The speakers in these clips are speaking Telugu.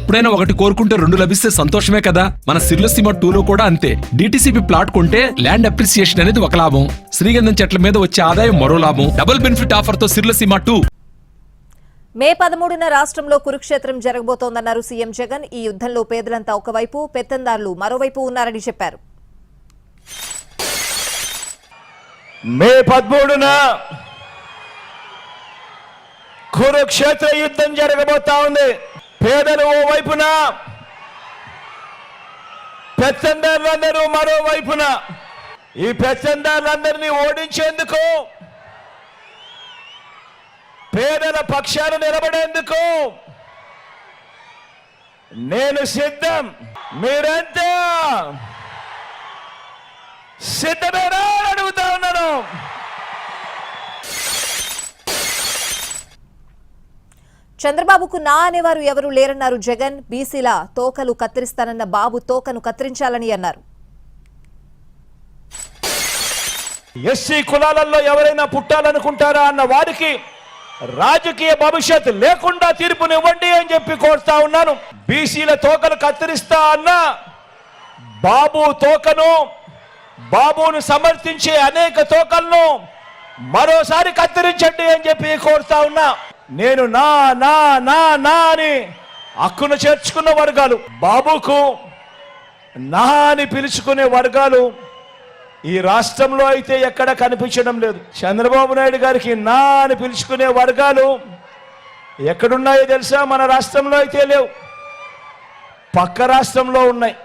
ఎప్పుడైనా ఒకటి కోరుకుంటే రెండు లభిస్తే సంతోషమే కదా. మన సిర్లసీమ 2లో కూడా అంతే. డిటిసిపి ప్లాట్ కొంటే ల్యాండ్ అప్రిసియేషన్ అనేది ఒక లాభం, శ్రీగంధం చెట్ల మీద వచ్చే ఆదాయం మరో లాభం. డబుల్ బెనిఫిట్ ఆఫర్ తో సిర్లసీమ 2. మే 13న రాష్ట్రంలో కురుక్షేత్రం జరగబోతోందన్నారు సీఎం జగన్. ఈ యుద్ధంలో పేదలంతా ఒకవైపు, పెత్తందారులు మరోవైపు ఉన్నారని చెప్పారు. మే 13న కురుక్షేత్ర యుద్ధం జరగబోతా ఉంది. పేదలు ఓ వైపున, పెత్తందారులందరూ మరో వైపున. ఈ పెత్తందారులందరినీ ఓడించేందుకు, పేదల పక్షాన నిలబడేందుకు నేను సిద్ధం. మీరంతా సిద్ధమేనా అని అడుగుతా ఉన్నాను. చంద్రబాబుకు నా అనేవారు ఎవరూ లేరన్నారు జగన్. బీసీల తోకలు కత్తిరిస్తానన్న బాబు తోకను కత్తిరించాలని అన్నారు. ఎస్సీ కులాలలో ఎవరైనా పుట్టాలనుకుంటారా అన్న వారికి రాజకీయ భవిష్యత్ లేకుండా తీర్పునివ్వండి అని చెప్పి కోరుతా ఉన్నాను. బీసీల తోకలు కత్తిరిస్తా అన్న బాబు తోకను, బాబును సమర్థించే అనేక తోకలను మరోసారి కత్తిరించండి అని చెప్పి కోరుతా ఉన్నా. నేను నా నా నా నా అని హక్కును చేర్చుకున్న వర్గాలు, బాబుకు నా అని పిలుచుకునే వర్గాలు ఈ రాష్ట్రంలో అయితే ఎక్కడ కనిపించడం లేదు. చంద్రబాబు నాయుడు గారికి నా అని పిలుచుకునే వర్గాలు ఎక్కడున్నాయో తెలుసా? మన రాష్ట్రంలో అయితే లేవు, పక్క రాష్ట్రంలో ఉన్నాయి.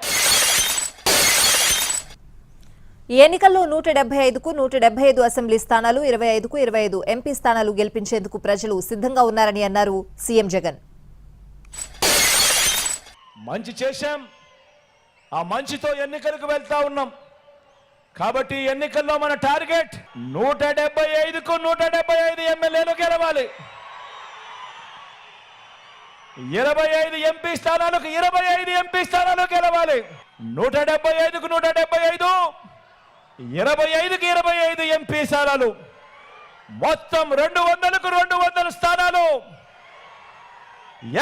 ఈ ఎన్నికల్లో 175కు 175 అసెంబ్లీ స్థానాలు, 25కు 25 ఎంపీ స్థానాలు గెలిపించేందుకు ప్రజలు సిద్ధంగా ఉన్నారని అన్నారు సీఎం జగన్. మంచి చేశాం, ఆ మంచితో ఎన్నికలకు వెళ్తా ఉన్నాం. కాబట్టి ఎన్నికల్లో మన టార్గెట్ 175కు 175 ఎమ్మెల్యేలు గెలవాలి, 25 ఎంపీ స్థానాలకు 25 ఎంపీ స్థానాలు గెలవాలి. 175కు 175, 25కి 25 ఎంపీ స్థానాలు, మొత్తం 200కు 200 స్థానాలు.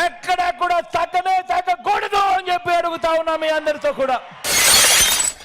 ఎక్కడ కూడా తగ్గనే తగ్గకూడదు అని చెప్పి అడుగుతా ఉన్నా మీ అందరితో కూడా.